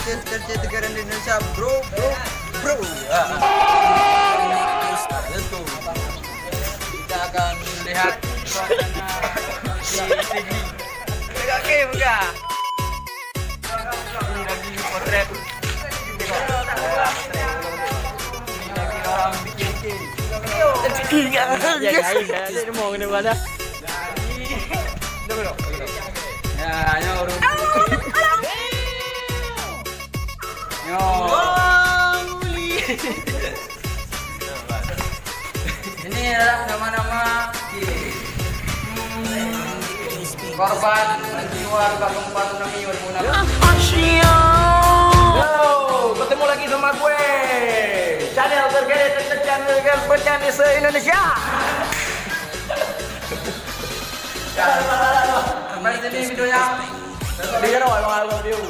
artis tercinta di Indonesia, bro. Itu kita akan lihat suasana di sini. Oke, buka. Ini lagi potret. Ini lagi orang bikin cake. Jadi mau kena mana? Ya, nyo. Ini adalah nama-nama korban jiwa luka gempa tsunami 2006. Halo, ketemu lagi sama gue. Channel tergede se-Indonesia. Kembali sini videonya. Dia kan mau video.